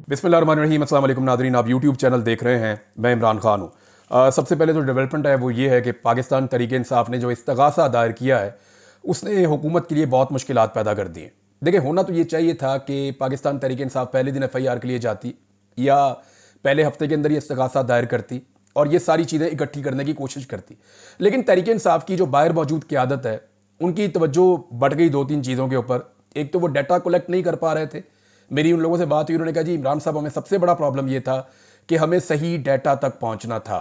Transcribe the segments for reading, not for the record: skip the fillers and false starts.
बिस्मिल्लाहिर्रहमानिर्रहीम। अस्सलाम वालेकुम नाज़रीन, आप यूट्यूब चैनल देख रहे हैं। मैं इमरान खान हूँ। सबसे पहले जो डेवलपमेंट है वो ये है कि पाकिस्तान तहरीक इंसाफ ने जो इस्तग़ासा दायर किया है उसने हुकूमत के लिए बहुत मुश्किलात पैदा कर दी हैं। देखिए, होना तो ये चाहिए था कि पाकिस्तान तहरीक इंसाफ पहले दिन FIR के लिए जाती या पहले हफ्ते के अंदर ये इस्तग़ासा दायर करती और ये सारी चीज़ें इकट्ठी करने की कोशिश करती। लेकिन तहरीक इंसाफ की जो बाहर मौजूद क़यादत है उनकी तवज्जो बढ़ गई दो तीन चीज़ों के ऊपर। एक तो वो डाटा कलेक्ट नहीं कर पा रहे थे। मेरी उन लोगों से बात हुई, उन्होंने कहा जी इमरान साहब, हमें सबसे बड़ा प्रॉब्लम ये था कि हमें सही डाटा तक पहुंचना था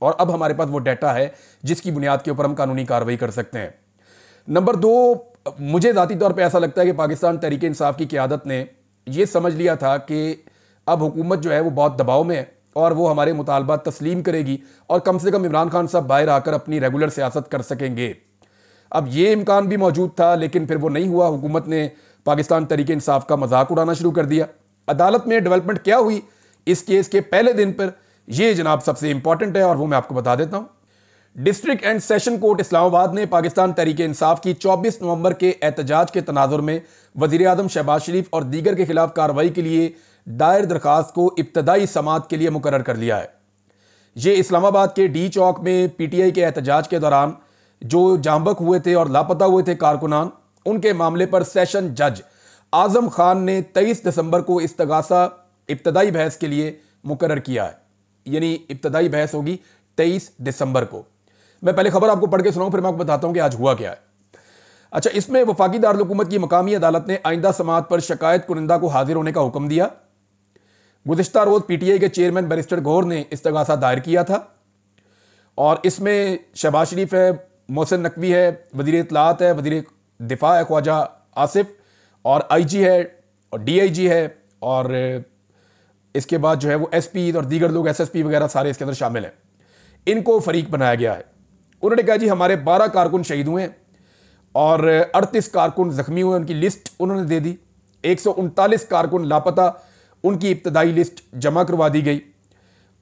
और अब हमारे पास वो डाटा है जिसकी बुनियाद के ऊपर हम कानूनी कार्रवाई कर सकते हैं। नंबर दो, मुझे ज़ाती तौर पे ऐसा लगता है कि पाकिस्तान तहरीक इंसाफ की क़यादत ने यह समझ लिया था कि अब हुकूमत जो है वो बहुत दबाव में है और वो हमारे मुतालबात तस्लीम करेगी और कम से कम इमरान खान साहब बाहर आकर अपनी रेगुलर सियासत कर सकेंगे। अब ये इम्कान भी मौजूद था लेकिन फिर वो नहीं हुआ। हुकूमत ने पाकिस्तान तहरीक इंसाफ का मजाक उड़ाना शुरू कर दिया। अदालत में डेवलपमेंट क्या हुई इस केस के पहले दिन पर, यह जनाब सबसे इंपॉर्टेंट है और वो मैं आपको बता देता हूं। District and session court Islamabad ने पाकिस्तान तहरीक इंसाफ की 24 नवंबर के एहतजाज के तनाजुर में वजीर आजम शहबाज शरीफ और दीगर के खिलाफ कार्रवाई के लिए दायर दरखास्त को इब्तदाई समाअत के लिए मुकर्रर कर लिया है। यह इस्लामाबाद के डी चौक में PTI के एहतजाज के दौरान जो जामबक हुए थे और लापता हुए थे कारकुनान, उनके मामले पर सेशन जज आजम खान ने 23 दिसंबर को इस्तगासा इब्तदाई बहस के लिए मुकर्रर किया है। यानी इब्तदाई बहस होगी 23 दिसंबर को। मैं पहले खबर आपको पढ़ के सुनाऊं, फिर मैं आपको बताता हूं कि आज हुआ क्या है। अच्छा, इसमें वफाकी दारुल हुकूमत की मकामी अदालत ने आइंदा समाअत पर शिकायत कुनिंदा को हाजिर होने का हुक्म दिया। गुज़िश्ता रोज PTI के चेयरमैन बैरिस्टर गौहर ने इस्तगासा दायर किया था और इसमें शहबाज शरीफ है, मोहसिन नकवी है, वज़ीर इत्तलात है, वज़ीर दिफा है ख्वाजा आसिफ, और IG है और DIG है, और इसके बाद जो है वो SP और दीगर लोग SSP वगैरह सारे इसके अंदर शामिल हैं। इनको फरीक बनाया गया है। उन्होंने कहा जी हमारे 12 कारकुन शहीद हुए हैं और 38 कारकुन जख्मी हुए, उनकी लिस्ट उन्होंने दे दी। 139 कारकुन लापता, उनकी इब्तदाई लिस्ट जमा करवा दी गई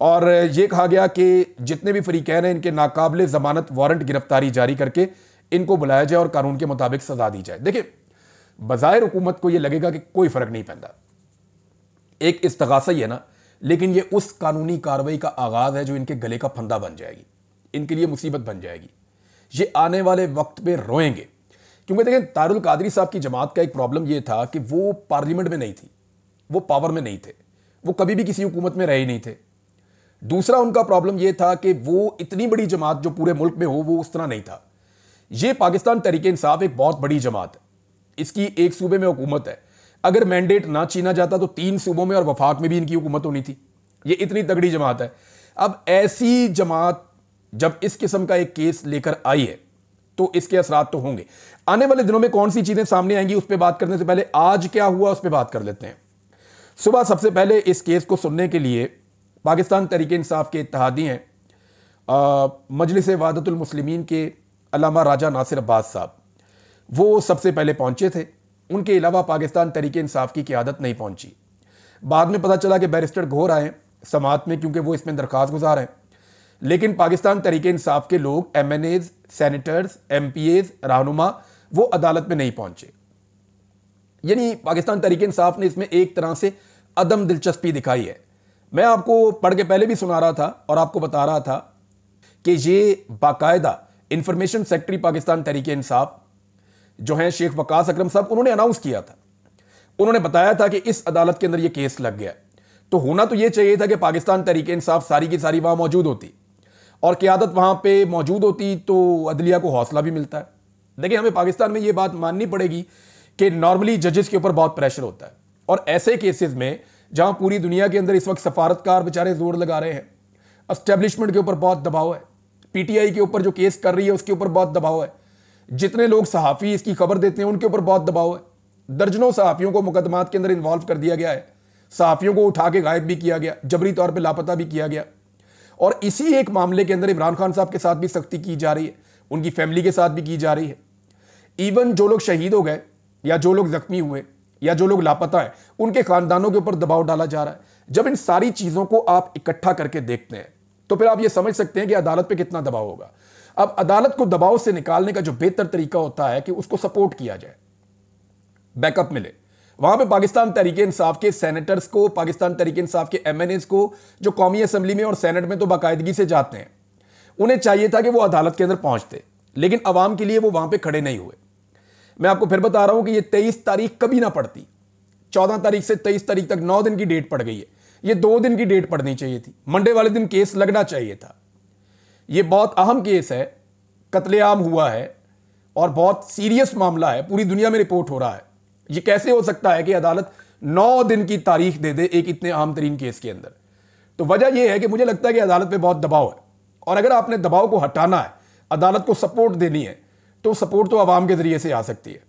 और ये कहा गया कि जितने भी फरीकैन हैं इनके नाकाबिले ज़मानत वारंट गिरफ्तारी जारी करके इनको बुलाया जाए और कानून के मुताबिक सजा दी जाए। देखिए, बज़ाहिर हुकूमत को यह लगेगा कि कोई फर्क नहीं पैदा, एक इस्तगासा ही है ना, लेकिन ये उस कानूनी कार्रवाई का आगाज है जो इनके गले का फंदा बन जाएगी, इनके लिए मुसीबत बन जाएगी। ये आने वाले वक्त में रोएंगे। क्योंकि देखें, तारुल कादरी साहब की जमात का एक प्रॉब्लम यह था कि वो पार्लियामेंट में नहीं थी, वो पावर में नहीं थे, वो कभी भी किसी हुकूमत में रहे ही नहीं थे। दूसरा उनका प्रॉब्लम यह था कि वो इतनी बड़ी जमात जो पूरे मुल्क में हो वो उस तरह नहीं था। ये पाकिस्तान तहरीक इंसाफ एक बहुत बड़ी जमात है, इसकी एक सूबे में हुकूमत है। अगर मैंडेट ना छीना जाता तो 3 सूबों में और वफाक में भी इनकी हुकूमत होनी थी। ये इतनी तगड़ी जमात है। अब ऐसी जमात जब इस किस्म का एक केस लेकर आई है तो इसके असरात तो होंगे। आने वाले दिनों में कौन सी चीजें सामने आएंगी उस पर बात करने से पहले आज क्या हुआ उस पर बात कर लेते हैं। सुबह सबसे पहले इस केस को सुनने के लिए पाकिस्तान तहरीक इंसाफ के इत्तेहादी हैं मजलिस वहदतुल मुस्लिमीन के अल्लामा राजा नासिर अब्बास साहब, वो सबसे पहले पहुंचे थे। उनके अलावा पाकिस्तान तहरीक इंसाफ की क़यादत नहीं पहुंची। बाद में पता चला कि बैरिस्टर गौहर आए समाअत में क्योंकि वो इसमें दरख्वास्त गुजार हैं, लेकिन पाकिस्तान तहरीक इंसाफ के लोग MNAs, सेनेटर्स, MPAs, रहनुमा वो अदालत में नहीं पहुंचे। यानी पाकिस्तान तहरीक इंसाफ ने इसमें एक तरह से अदम दिलचस्पी दिखाई है। मैं आपको पढ़ के पहले भी सुना रहा था और आपको बता रहा था कि ये बाकायदा इंफॉर्मेशन सेक्रेटरी पाकिस्तान तहरीक इंसाफ जो हैं शेख वकास अकरम साहब, उन्होंने अनाउंस किया था। उन्होंने बताया था कि इस अदालत के अंदर ये केस लग गया। तो होना तो ये चाहिए था कि पाकिस्तान तहरीक इंसाफ सारी की सारी वहां मौजूद होती और क़यादत वहां पे मौजूद होती तो अदलिया को हौसला भी मिलता है। देखिए, हमें पाकिस्तान में ये बात माननी पड़ेगी कि नॉर्मली जजेस के ऊपर बहुत प्रेशर होता है और ऐसे केसेस में जहां पूरी दुनिया के अंदर इस वक्त सफारतकार बेचारे जोर लगा रहे हैं, एस्टेब्लिशमेंट के ऊपर बहुत दबाव है, PTI के ऊपर जो केस कर रही है उसके ऊपर बहुत दबाव है, जितने लोग सहाफ़ी इसकी खबर देते हैं उनके ऊपर बहुत दबाव है। दर्जनों सहाफ़ियों को मुकदमात के अंदर इन्वॉल्व कर दिया गया है, सहाफ़ियों को उठा के गायब भी किया गया, जबरी तौर पर लापता भी किया गया। और इसी एक मामले के अंदर इमरान खान साहब के साथ भी सख्ती की जा रही है, उनकी फैमिली के साथ भी की जा रही है। इवन जो लोग शहीद हो गए या जो लोग जख्मी हुए या जो लोग लापता हैं उनके खानदानों के ऊपर दबाव डाला जा रहा है। जब इन सारी चीजों को आप इकट्ठा करके देखते हैं तो फिर आप ये समझ सकते हैं कि अदालत पे कितना दबाव होगा। अब अदालत को दबाव से निकालने का जो बेहतर तरीका होता है कि उसको सपोर्ट किया जाए, बैकअप मिले। वहां पे पाकिस्तान तहरीक इंसाफ के सेनेटर्स को, पाकिस्तान तहरीक इंसाफ के एमएनएस को, जो कौमी असम्बली में और सेनेट में तो बाकायदगी से जाते हैं, उन्हें चाहिए था कि वो अदालत के अंदर पहुंचते, लेकिन अवाम के लिए वो वहां पे खड़े नहीं हुए। मैं आपको फिर बता रहा हूं कि ये 23 तारीख कभी ना पड़ती। 14 तारीख से 23 तारीख तक 9 दिन की डेट पड़ गई है। ये 2 दिन की डेट पड़नी चाहिए थी। मंडे वाले दिन केस लगना चाहिए था। ये बहुत अहम केस है, कत्लेआम हुआ है और बहुत सीरियस मामला है, पूरी दुनिया में रिपोर्ट हो रहा है। ये कैसे हो सकता है कि अदालत 9 दिन की तारीख दे दे एक इतने अहम तरीन केस के अंदर? तो वजह यह है कि मुझे लगता है कि अदालत पे बहुत दबाव है, और अगर आपने दबाव को हटाना है, अदालत को सपोर्ट देनी है, तो सपोर्ट तो अवाम के जरिए से आ सकती है।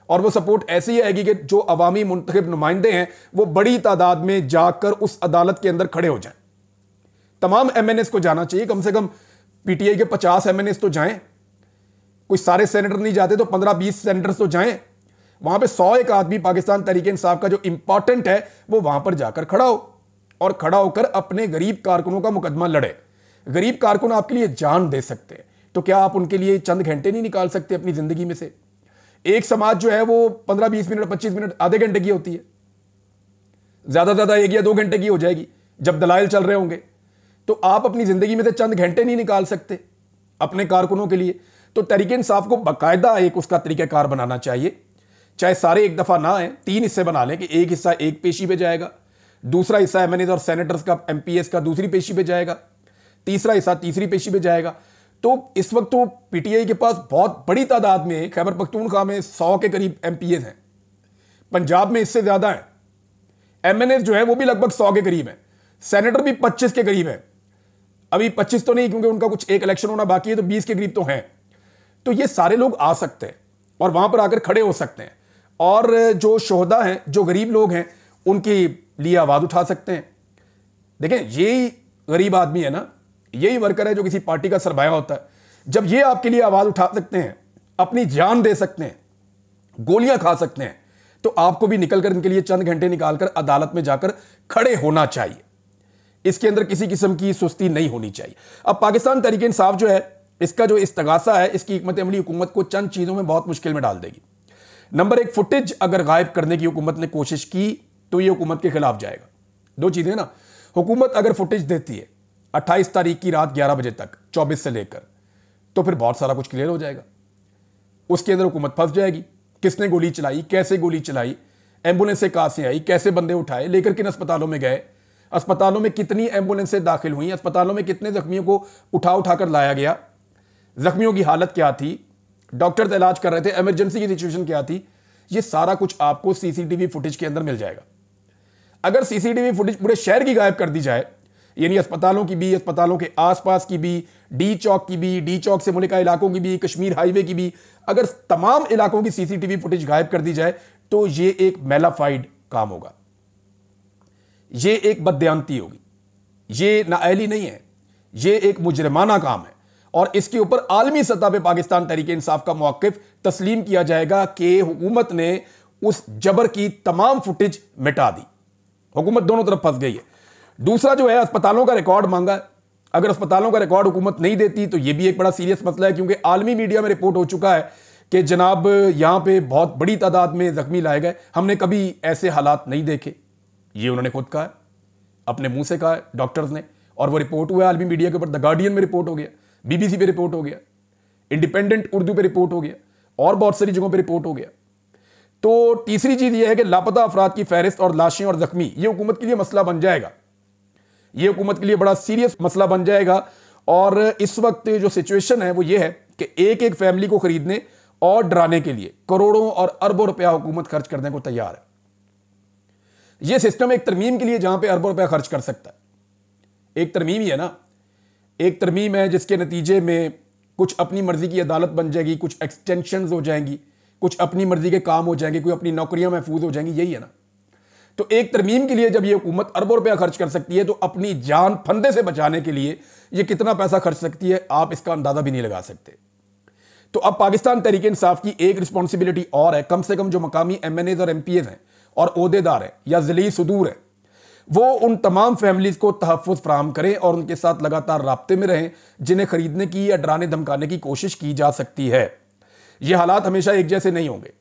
और वो सपोर्ट ऐसी आएगी कि जो अवामी मुंतखब नुमाइंदे हैं वो बड़ी तादाद में जाकर उस अदालत के अंदर खड़े हो जाएं। तमाम एमएनएस को जाना चाहिए, कम से कम पीटीआई के 50 एमएनएस तो जाएं। कोई सारे सेनेटर नहीं जाते तो 15-20 सेनेटर्स तो जाएं। वहां पे 100 एक आदमी पाकिस्तान तहरीक इंसाफ का जो इंपॉर्टेंट है वो वहां पर जाकर खड़ा हो, और खड़ा होकर अपने गरीब कारकुनों का मुकदमा लड़े। गरीब कारकुन आपके लिए जान दे सकते हैं, तो क्या आप उनके लिए चंद घंटे नहीं निकाल सकते अपनी जिंदगी में से? एक समाज जो है वो 15-20 मिनट, 25 मिनट, आधे घंटे की होती है, ज्यादा 1 या 2 घंटे की हो जाएगी जब दलाइल चल रहे होंगे। तो आप अपनी जिंदगी में से चंद घंटे नहीं निकाल सकते अपने कारकुनों के लिए? तो तहरीक इंसाफ को बाकायदा एक उसका तरीक़ाकार बनाना चाहिए। चाहे सारे एक दफा ना आए, 3 हिस्से बना लें कि एक हिस्सा एक पेशी पे जाएगा, दूसरा हिस्सा एमएनएस और सेनेटर्स का, एमपीएस का दूसरी पेशी पे जाएगा, तीसरा हिस्सा तीसरी पेशी पे जाएगा। तो इस वक्त तो पीटीआई के पास बहुत बड़ी तादाद में, खैबर पख्तूनख्वा में 100 के करीब एमपीएस हैं, पंजाब में इससे ज्यादा है, एमएनएस जो है वो भी लगभग 100 के करीब है, सेनेटर भी 25 के करीब है। अभी 25 तो नहीं, क्योंकि उनका कुछ एक इलेक्शन होना बाकी है, तो 20 के करीब तो हैं। तो ये सारे लोग आ सकते हैं और वहां पर आकर खड़े हो सकते हैं, और जो शोहदा हैं, जो गरीब लोग हैं, उनके लिए आवाज उठा सकते हैं। देखें, यही गरीब आदमी है ना, यही वर्कर है जो किसी पार्टी का सरमाया होता है। जब ये आपके लिए आवाज उठा सकते हैं, अपनी जान दे सकते हैं, गोलियां खा सकते हैं, तो आपको भी निकलकर इनके लिए चंद घंटे निकालकर अदालत में जाकर खड़े होना चाहिए। इसके अंदर किसी किस्म की सुस्ती नहीं होनी चाहिए। अब पाकिस्तान तहरीक इंसाफ जो है, इसका जो इस्तगासा है, इसकी हिकमत अमली हुकूमत को चंद चीजों में बहुत मुश्किल में डाल देगी। नंबर 1, फुटेज अगर गायब करने की हुकूमत ने कोशिश की तो यह हुकूमत के खिलाफ जाएगा। 2 चीजें ना, हुकूमत अगर फुटेज देती है 28 तारीख की रात 11 बजे तक, 24 से लेकर, तो फिर बहुत सारा कुछ क्लियर हो जाएगा। उसके अंदर हुकूमत फंस जाएगी, किसने गोली चलाई, कैसे गोली चलाई, एम्बुलेंसें कहां से आई, कैसे बंदे उठाए, लेकर किन अस्पतालों में गए, अस्पतालों में कितनी एम्बुलेंसें दाखिल हुई, अस्पतालों में कितने जख्मियों को उठाकर लाया गया, जख्मियों की हालत क्या थी, डॉक्टर इलाज कर रहे थे, इमरजेंसी की सिचुएशन क्या थी, ये सारा कुछ आपको सीसीटीवी फुटेज के अंदर मिल जाएगा। अगर सीसीटीवी फुटेज पूरे शहर की गायब कर दी जाए, यानी अस्पतालों की भी, अस्पतालों के आसपास की भी, डी चौक की भी, डी चौक से मुलिका इलाकों की भी, कश्मीर हाईवे की भी, अगर तमाम इलाकों की सीसीटीवी फुटेज गायब कर दी जाए, तो ये एक मेलाफाइड काम होगा, ये एक बददयांती होगी, ये नाअहली नहीं है, ये एक मुजरिमाना काम है। और इसके ऊपर आलमी सतह पे पाकिस्तान तहरीक इंसाफ का मौक़िफ़ तस्लीम किया जाएगा कि हुकूमत ने उस जबर की तमाम फुटेज मिटा दी। हुकूमत दोनों तरफ फंस गई है। दूसरा जो है, अस्पतालों का रिकॉर्ड मांगा है। अगर अस्पतालों का रिकॉर्ड हुकूमत नहीं देती तो यह भी एक बड़ा सीरियस मसला है, क्योंकि आलमी मीडिया में रिपोर्ट हो चुका है कि जनाब यहां पे बहुत बड़ी तादाद में जख्मी लाए गए, हमने कभी ऐसे हालात नहीं देखे। ये उन्होंने खुद कहा है, अपने मुंह से कहा है डॉक्टर्स ने, और वो रिपोर्ट हुआ है आलमी मीडिया के ऊपर। द गार्डियन में रिपोर्ट हो गया, बीबीसी पे रिपोर्ट हो गया, इंडिपेंडेंट उर्दू पे रिपोर्ट हो गया, और बहुत सारी जगहों पे रिपोर्ट हो गया। तो तीसरी चीज यह है कि लापता अफराद की फहरिस्त और लाशें और जख्मी, यह हुकूमत के लिए मसला बन जाएगा, यह हुकूमत के लिए बड़ा सीरियस मसला बन जाएगा। और इस वक्त जो सिचुएशन है वो ये है कि एक एक फैमिली को खरीदने और डराने के लिए करोड़ों और अरबों रुपया हुकूमत खर्च करने को तैयार है। यह सिस्टम एक तरमीम के लिए जहां पे अरबों रुपया खर्च कर सकता है, एक तरमीम ही है ना, एक तरमीम है जिसके नतीजे में कुछ अपनी मर्जी की अदालत बन जाएगी, कुछ एक्सटेंशन हो जाएंगी, कुछ अपनी मर्जी के काम हो जाएंगे, कोई अपनी नौकरियां महफूज हो जाएंगी, यही है ना। तो एक तरमीम के लिए जब ये हुकूमत अरबों रुपया खर्च कर सकती है, तो अपनी जान फंदे से बचाने के लिए ये कितना पैसा खर्च सकती है, आप इसका अंदाजा भी नहीं लगा सकते। तो अब पाकिस्तान तहरीक इंसाफ की एक रिस्पॉन्सिबिलिटी और है, कम से कम जो मकामी एमएनएज और एमपीएस हैं और ओहदेदार हैं या ज़िली सुदूर हैं, वो उन तमाम फैमिलीज को तहफ़्फ़ुज़ फराहम करें और उनके साथ लगातार राब्ते में रहें जिन्हें खरीदने की या डराने धमकाने की कोशिश की जा सकती है। ये हालात हमेशा एक जैसे नहीं होंगे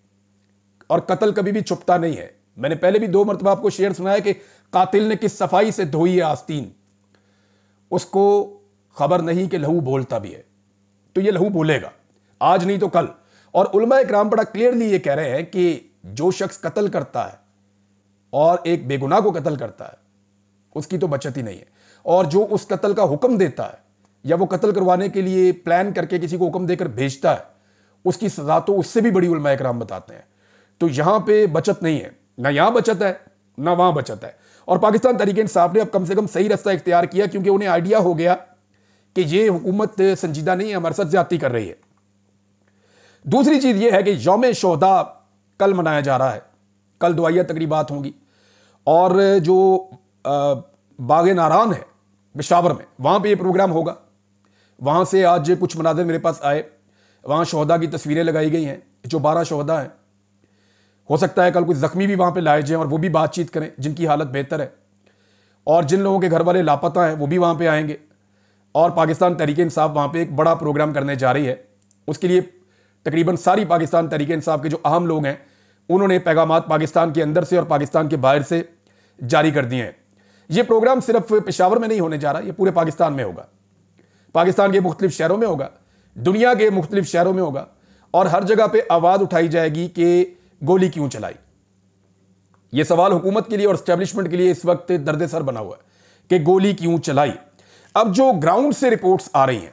और कत्ल कभी भी छुपता नहीं है। मैंने पहले भी 2 मरतबा आपको शेर सुनाया कि कातिल ने किस सफाई से धोई है आस्तीन, उसको खबर नहीं कि लहू बोलता भी है। तो ये लहू बोलेगा, आज नहीं तो कल। और उलमा इकराम बड़ा क्लियरली ये कह रहे हैं कि जो शख्स कत्ल करता है और एक बेगुनाह को कत्ल करता है, उसकी तो बचत ही नहीं है। और जो उस कत्ल का हुक्म देता है या वो कत्ल करवाने के लिए प्लान करके किसी को हुक्म देकर भेजता है, उसकी सजा तो उससे भी बड़ी उलमा इकराम बताते हैं। तो यहां पे बचत नहीं है, ना यहां बचत है ना वहां बचत है। और पाकिस्तान तहरीक इंसाफ ने अब कम से कम सही रास्ता इख्तियार किया, क्योंकि उन्हें आइडिया हो गया कि ये हुकूमत संजीदा नहीं है, हमारे साथ ज्यादती कर रही है। दूसरी चीज यह है कि यौम शोहदा कल मनाया जा रहा है, कल दुआया तकरीबात होंगी। और जो बाग नारान है पेशावर में, वहां पे ये प्रोग्राम होगा। वहां से आज कुछ मनाज़िर मेरे पास आए, वहां शोहदा की तस्वीरें लगाई गई हैं, जो 12 शोहदा हैं। हो सकता है कल कुछ जख्मी भी वहां पे लाए जाएं और वो भी बातचीत करें जिनकी हालत बेहतर है। और जिन लोगों के घर वाले लापता हैं वो भी वहां पे आएंगे। और पाकिस्तान तहरीक इंसाफ वहां पे एक बड़ा प्रोग्राम करने जा रही है। उसके लिए तकरीबन सारी पाकिस्तान तहरीक इंसाफ के जो अहम लोग हैं, उन्होंने पैगामात पाकिस्तान के अंदर से और पाकिस्तान के बाहर से जारी कर दिए हैं। ये प्रोग्राम सिर्फ पेशावर में नहीं होने जा रहा, ये पूरे पाकिस्तान में होगा। पाकिस्तान के मुख्तलिफ शहरों में होगा, दुनिया के मुख्तलिफ शहरों में होगा। और हर जगह पे आवाज उठाई जाएगी कि गोली क्यों चलाई। यह सवाल हुकूमत के लिए और एस्टेब्लिशमेंट के लिए इस वक्त दर्द सर बना हुआ है कि गोली क्यों चलाई। अब जो ग्राउंड से रिपोर्ट्स आ रही हैं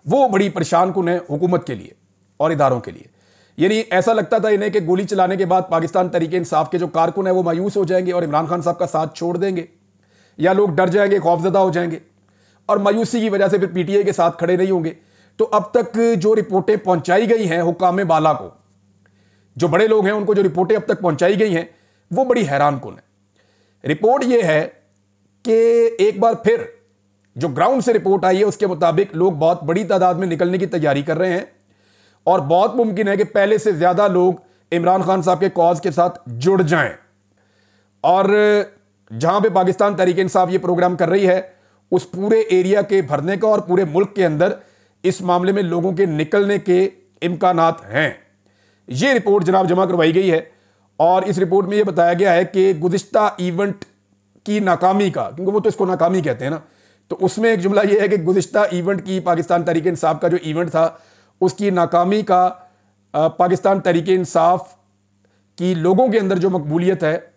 वो बड़ी परेशान कुन है हुकूमत के लिए और इदारों के लिए। यानी ऐसा लगता था इन्हें कि गोली चलाने के बाद पाकिस्तान तहरीक इंसाफ के जो कारकुन है वो मायूस हो जाएंगे और इमरान खान साहब का साथ छोड़ देंगे, या लोग डर जाएंगे, खौफजदा हो जाएंगे और मायूसी की वजह से फिर पीटीआई के साथ खड़े नहीं होंगे। तो अब तक जो रिपोर्टें पहुंचाई गई हैं हुक्काम बाला को, जो बड़े लोग हैं उनको जो रिपोर्टें अब तक पहुंचाई गई हैं वो बड़ी हैरान कुन है। रिपोर्ट ये है कि एक बार फिर जो ग्राउंड से रिपोर्ट आई है उसके मुताबिक लोग बहुत बड़ी तादाद में निकलने की तैयारी कर रहे हैं और बहुत मुमकिन है कि पहले से ज्यादा लोग इमरान खान साहब के कॉज के साथ जुड़ जाएं। और जहां पे पाकिस्तान तहरीक इंसाफ ये प्रोग्राम कर रही है उस पूरे एरिया के भरने का और पूरे मुल्क के अंदर इस मामले में लोगों के निकलने के इम्कानात हैं। ये रिपोर्ट जनाब जमा करवाई गई है और इस रिपोर्ट में यह बताया गया है कि गुज़िश्ता इवेंट की नाकामी का, क्योंकि वो तो इसको नाकामी कहते हैं ना, तो उसमें एक जुमला यह है कि गुज़िश्ता इवेंट की पाकिस्तान तहरीक इंसाफ का जो इवेंट था उसकी नाकामी का पाकिस्तान तहरीक इंसाफ की लोगों के अंदर जो मकबूलियत है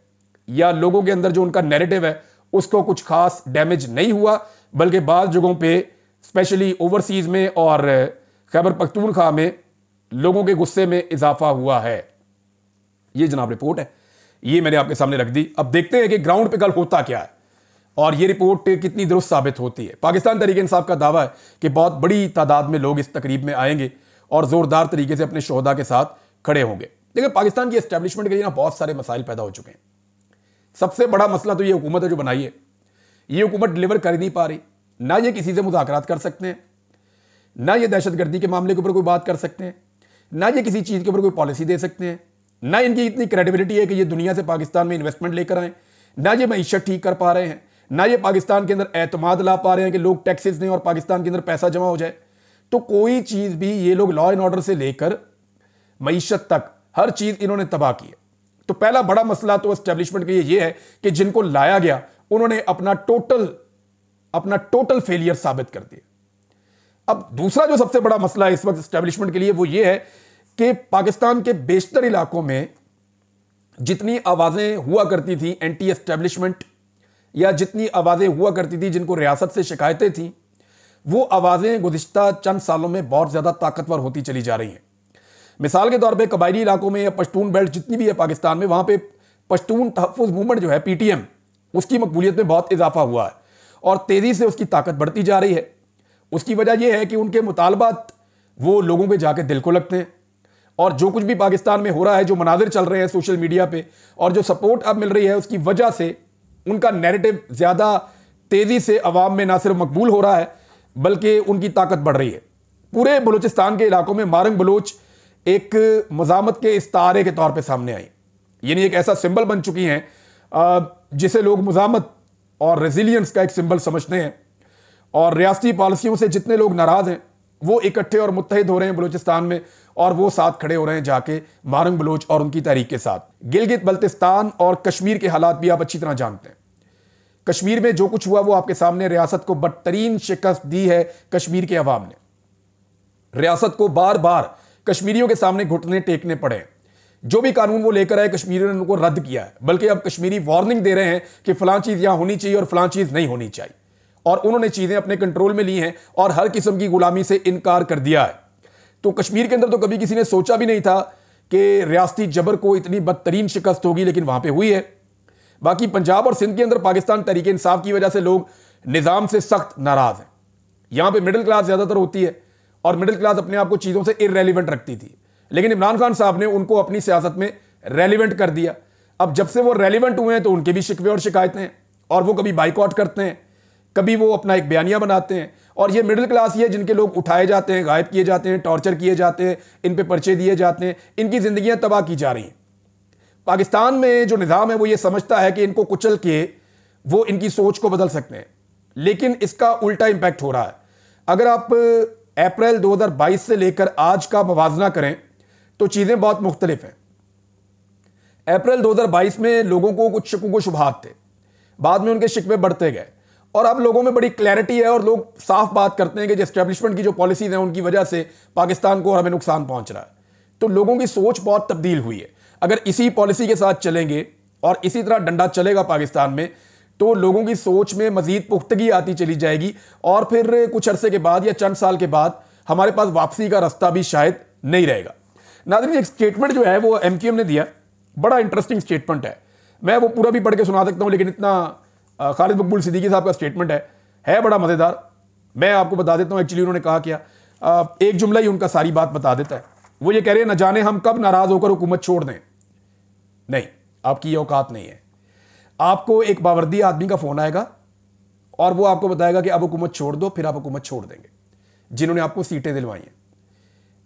या लोगों के अंदर जो उनका नैरेटिव है उसको कुछ खास डैमेज नहीं हुआ, बल्कि बाज़ जगहों पे स्पेशली ओवरसीज़ में और खैबर पख्तूनख्वा में लोगों के गुस्से में इजाफा हुआ है। ये जनाब रिपोर्ट है, ये मैंने आपके सामने रख दी। अब देखते हैं कि ग्राउंड पे कल होता क्या है और ये रिपोर्ट कितनी दुरुस्त साबित होती है। पाकिस्तान तहरीक इंसाफ का दावा है कि बहुत बड़ी तादाद में लोग इस तकरीब में आएंगे और जोरदार तरीके से अपने शोहदा के साथ खड़े होंगे। देखिए, पाकिस्तान की एस्टेब्लिशमेंट के लिए ना बहुत सारे मसाइल पैदा हो चुके हैं। सबसे बड़ा मसला तो ये हुकूमत है जो बनाई है, ये हुकूमत डिलीवर कर नहीं पा रही। ना ये किसी से मुज़ाकरात कर सकते हैं, ना ये दहशतगर्दी के मामले के ऊपर कोई बात कर सकते हैं, ना ये किसी चीज़ के ऊपर कोई पॉलिसी दे सकते हैं, ना इनकी इतनी क्रेडिबिलिटी है कि ये दुनिया से पाकिस्तान में इन्वेस्टमेंट लेकर आए, ना ये मईशत ठीक कर पा रहे हैं, ना ये पाकिस्तान के अंदर एतमाद ला पा रहे हैं कि लोग टैक्सेस दें और पाकिस्तान के अंदर पैसा जमा हो जाए। तो कोई चीज़ भी ये लोग लॉ एंड ऑर्डर से लेकर मईशत तक हर चीज़ इन्होंने तबाह की है। तो पहला बड़ा मसला तो एस्टेब्लिशमेंट के लिए ये है कि जिनको लाया गया उन्होंने अपना टोटल फेलियर साबित कर दिया। अब दूसरा जो सबसे बड़ा मसला है इस वक्त एस्टेब्लिशमेंट के लिए वो ये है कि पाकिस्तान के बेशतर इलाकों में जितनी आवाजें हुआ करती थी एंटी एस्टेब्लिशमेंट या जितनी आवाजें हुआ करती थी जिनको रियासत से शिकायतें थी, वो आवाजें गुज़िश्ता चंद सालों में बहुत ज्यादा ताकतवर होती चली जा रही हैं। मिसाल के तौर पे कबायली इलाकों में या पश्तून बेल्ट जितनी भी है पाकिस्तान में, वहां पे पश्तून तहफ़्फ़ुज़ मूवमेंट जो है पीटीएम, उसकी मकबूलियत में बहुत इजाफा हुआ है और तेजी से उसकी ताकत बढ़ती जा रही है। उसकी वजह यह है कि उनके मुतालबात वो लोगों के जाके दिल को लगते हैं और जो कुछ भी पाकिस्तान में हो रहा है, जो मनाजिर चल रहे हैं सोशल मीडिया पे और जो सपोर्ट अब मिल रही है, उसकी वजह से उनका नैरेटिव ज्यादा तेजी से अवाम में ना सिर्फ मकबूल हो रहा है बल्कि उनकी ताकत बढ़ रही है। पूरे बलूचिस्तान के इलाकों में मारंग बलोच एक मज़ामत के इस्तारे के तौर पे सामने आई, यानी एक ऐसा सिंबल बन चुकी हैं जिसे लोग मज़ामत और रेजिलियंस का एक सिंबल समझते हैं। और रियासती पॉलिसियों से जितने लोग नाराज़ हैं वो इकट्ठे और मुत्तहिद हो रहे हैं बलूचिस्तान में, और वो साथ खड़े हो रहे हैं जाके मारंग बलोच और उनकी तहरीक के साथ। गिलगित बल्तिस्तान और कश्मीर के हालात भी आप अच्छी तरह जानते हैं। कश्मीर में जो कुछ हुआ वो आपके सामने, रियासत को बदतरीन शिकस्त दी है कश्मीर के अवाम ने। रियासत को बार बार कश्मीरियों के सामने घुटने टेकने पड़े। जो भी कानून वो लेकर आए कश्मीरियों ने उनको रद्द किया है, बल्कि अब कश्मीरी वार्निंग दे रहे हैं कि फलां चीज यहां होनी चाहिए और फलां चीज नहीं होनी चाहिए, और उन्होंने चीजें अपने कंट्रोल में ली हैं और हर किस्म की गुलामी से इनकार कर दिया है। तो कश्मीर के अंदर तो कभी किसी ने सोचा भी नहीं था कि रियासती जबर को इतनी बदतरीन शिकस्त होगी, लेकिन वहां पे हुई है। बाकी पंजाब और सिंध के अंदर पाकिस्तान तहरीक इंसाफ की वजह से लोग निजाम से सख्त नाराज हैं। यहां पे मिडिल क्लास ज्यादातर होती है, और मिडिल क्लास अपने आप को चीजों से इररेलेवेंट रखती थी, लेकिन इमरान खान साहब ने उनको अपनी सियासत में रेलिवेंट कर दिया। अब जब से वो रेलिवेंट हुए हैं तो उनके भी शिकवे और शिकायतें हैं, और वो कभी बाइकआउट करते हैं, कभी वो अपना एक बयानिया बनाते हैं। और ये मिडिल क्लास ही है जिनके लोग उठाए जाते हैं, गायब किए जाते हैं, टॉर्चर किए जाते हैं, इन पे पर्चे दिए जाते हैं, इनकी जिंदगियां तबाह की जा रही हैं। पाकिस्तान में जो निज़ाम है वो ये समझता है कि इनको कुचल के वो इनकी सोच को बदल सकते हैं, लेकिन इसका उल्टा इंपैक्ट हो रहा है। अगर आप अप्रैल 2022 से लेकर आज का मुवाजना करें तो चीजें बहुत मुख्तलिफ हैं। अप्रैल 2022 में लोगों को कुछ शक व शुबहात थे, बाद में उनके शिकवे बढ़ते गए, और अब लोगों में बड़ी क्लैरिटी है और लोग साफ बात करते हैं कि जो एस्टेब्लिशमेंट की जो पॉलिसीज हैं उनकी वजह से पाकिस्तान को और हमें नुकसान पहुंच रहा है। तो लोगों की सोच बहुत तब्दील हुई है। अगर इसी पॉलिसी के साथ चलेंगे और इसी तरह डंडा चलेगा पाकिस्तान में, तो लोगों की सोच में मजीद पुख्तगी आती चली जाएगी, और फिर कुछ अरसे के बाद या चंद साल के बाद हमारे पास वापसी का रास्ता भी शायद नहीं रहेगा। नाज़रीन, एक स्टेटमेंट जो है वो एमक्यूएम ने दिया, बड़ा इंटरेस्टिंग स्टेटमेंट है। मैं वो पूरा भी पढ़ के सुना सकता हूं, लेकिन इतना खालिद मकबूल सिद्दीकी साहब का स्टेटमेंट है बड़ा मज़ेदार। मैं आपको बता देता हूं एक्चुअली उन्होंने कहा क्या। एक जुमला ही उनका सारी बात बता देता है। वो ये कह रहे हैं, न जाने हम कब नाराज होकर हुकूमत छोड़ दें। नहीं, आपकी ये औकात नहीं है। आपको एक बावर्दी आदमी का फोन आएगा और वो आपको बताएगा कि अब हुकूमत छोड़ दो, फिर आप हुकूमत छोड़ देंगे, जिन्होंने आपको सीटें दिलवाई हैं।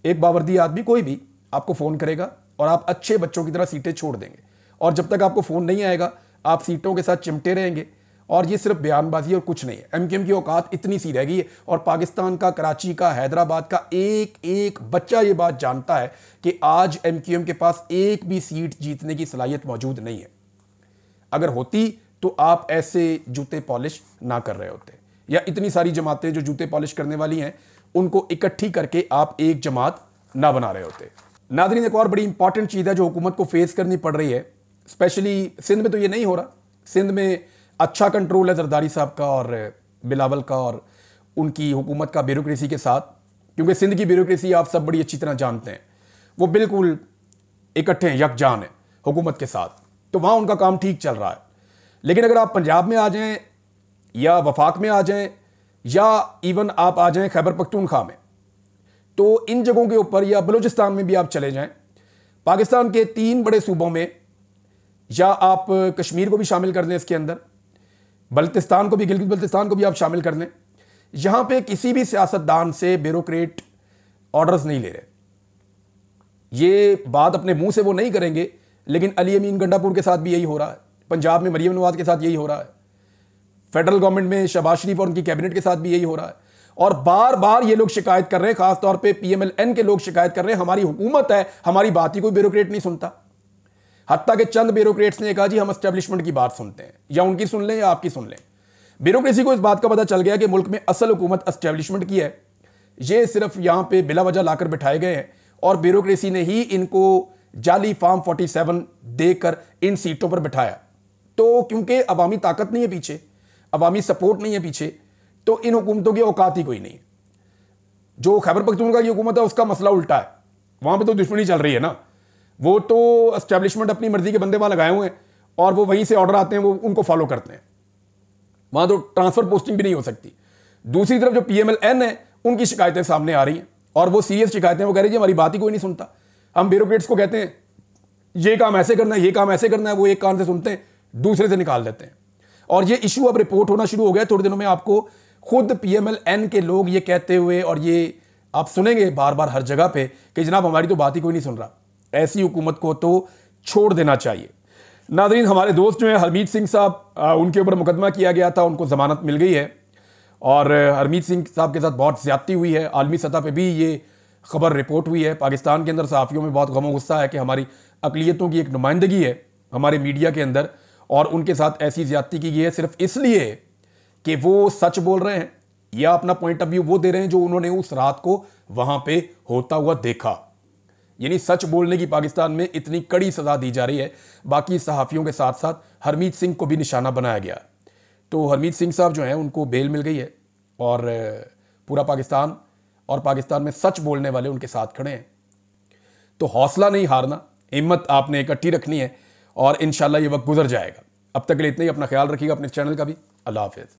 एक बावर्दी आदमी कोई भी आपको फोन करेगा और आप अच्छे बच्चों की तरह सीटें छोड़ देंगे, और जब तक आपको फोन नहीं आएगा आप सीटों के साथ चिमटे रहेंगे, और ये सिर्फ बयानबाजी और कुछ नहीं है। एमक्यूएम की औकात इतनी सी रह गई है, और पाकिस्तान का, कराची का, हैदराबाद का एक एक बच्चा ये बात जानता है कि आज एमक्यूएम के पास एक भी सीट जीतने की सलाहियत मौजूद नहीं है। अगर होती तो आप ऐसे जूते पॉलिश ना कर रहे होते, या इतनी सारी जमातें जो जूते पॉलिश करने वाली हैं उनको इकट्ठी करके आप एक जमात ना बना रहे होते। नाज़रीन, एक और बड़ी इंपॉर्टेंट चीज़ है जो हुकूमत को फेस करनी पड़ रही है, स्पेशली सिंध में तो ये नहीं हो रहा। सिंध में अच्छा कंट्रोल है जरदारी साहब का और बिलावल का और उनकी हुकूमत का ब्यूरोक्रेसी के साथ, क्योंकि सिंध की ब्यूरोक्रेसी आप सब बड़ी अच्छी तरह जानते हैं, वो बिल्कुल इकट्ठे हैं, यकजान है हुकूमत के साथ, तो वहाँ उनका काम ठीक चल रहा है। लेकिन अगर आप पंजाब में आ जाएं या वफाक में आ जाएं या इवन आप आ जाएं खैबर पख्तूनख्वा में, तो इन जगहों के ऊपर, या बलूचिस्तान में भी आप चले जाएं, पाकिस्तान के 3 बड़े सूबों में, या आप कश्मीर को भी शामिल कर लें इसके अंदर, बल्तिस्तान को भी, गिलगित बल्तिस्तान को भी आप शामिल कर लें, यहां पे किसी भी सियासतदान से ब्यूरोक्रेट ऑर्डर्स नहीं ले रहे। ये बात अपने मुंह से वो नहीं करेंगे, लेकिन अली अमीन गंडापुर के साथ भी यही हो रहा है, पंजाब में मरियम नवाज के साथ यही हो रहा है, फेडरल गवर्नमेंट में शहबाज शरीफ और उनकी कैबिनेट के साथ भी यही हो रहा है। और बार बार ये लोग शिकायत कर रहे हैं, खासतौर पे पीएमएलएन के लोग शिकायत कर रहे हैं, हमारी हुकूमत है, हमारी बात ही कोई ब्यूरोक्रेट नहीं सुनता। हत्ता के चंद ब्यूरोक्रेट्स ने कहा जी हम एस्टेब्लिशमेंट की बात सुनते हैं, या उनकी सुन लें या आपकी सुन लें। ब्यूरोक्रेसी को इस बात का पता चल गया कि मुल्क में असल हुकूमत एस्टेब्लिशमेंट की है, ये सिर्फ यहां पे बिला वजह लाकर बिठाए गए हैं, और ब्यूरोक्रेसी ने ही इनको जाली फॉर्म 47 देकर इन सीटों पर बिठाया। तो क्योंकि अवामी ताकत नहीं है पीछे, अवामी सपोर्ट नहीं है पीछे, तो इन हुकूमतों की औकात ही कोई नहीं है। जो खैबर पख्तूनख्वा की हुकूमत है उसका मसला उल्टा है, वहां पे तो दुश्मनी चल रही है ना, वो तो एस्टेब्लिशमेंट अपनी मर्जी के बंदे वहां लगाए हुए हैं और वो वहीं से ऑर्डर आते हैं, वो उनको फॉलो करते हैं, वहां तो ट्रांसफर पोस्टिंग भी नहीं हो सकती। दूसरी तरफ जो पीएमएलएन है उनकी शिकायतें सामने आ रही हैं, और वो सीरियस शिकायतें, वो कह रही है हमारी बात ही कोई नहीं सुनता। हम ब्यूरोक्रेट्स को कहते हैं ये काम ऐसे करना है, ये काम ऐसे करना है, वो एक कान से सुनते हैं, दूसरे से निकाल देते हैं। और ये इशू अब रिपोर्ट होना शुरू हो गया। थोड़े दिनों में आपको खुद पीएमएलएन के लोग ये कहते हुए, और ये आप सुनेंगे बार बार हर जगह पे कि जनाब हमारी तो बात ही कोई नहीं सुन रहा। ऐसी हुकूमत को तो छोड़ देना चाहिए। नाज़रीन, हमारे दोस्त जो हैं हरमीत सिंह साहब, उनके ऊपर मुकदमा किया गया था, उनको जमानत मिल गई है, और हरमीत सिंह साहब के साथ बहुत ज़्यादती हुई है। आलमी सतह पे भी ये खबर रिपोर्ट हुई है। पाकिस्तान के अंदर सहाफ़ियों में बहुत गम गुस्सा है कि हमारी अक़लियतों की एक नुमाइंदगी है हमारे मीडिया के अंदर, और उनके साथ ऐसी ज़्यादती की गई है सिर्फ इसलिए कि वो सच बोल रहे हैं या अपना पॉइंट ऑफ व्यू वो दे रहे हैं जो उन्होंने उस रात को वहाँ पे होता हुआ देखा। यानी सच बोलने की पाकिस्तान में इतनी कड़ी सज़ा दी जा रही है। बाकी सहाफ़ियों के साथ साथ हरमीत सिंह को भी निशाना बनाया गया। तो हरमीत सिंह साहब जो हैं उनको बेल मिल गई है और पूरा पाकिस्तान और पाकिस्तान में सच बोलने वाले उनके साथ खड़े हैं। तो हौसला नहीं हारना, हिम्मत आपने इकट्ठी रखनी है और इंशाल्लाह ये वक्त गुजर जाएगा। अब तक के लिए इतना ही। अपना ख्याल रखिएगा, अपने चैनल का भी। अल्लाह हाफिज़।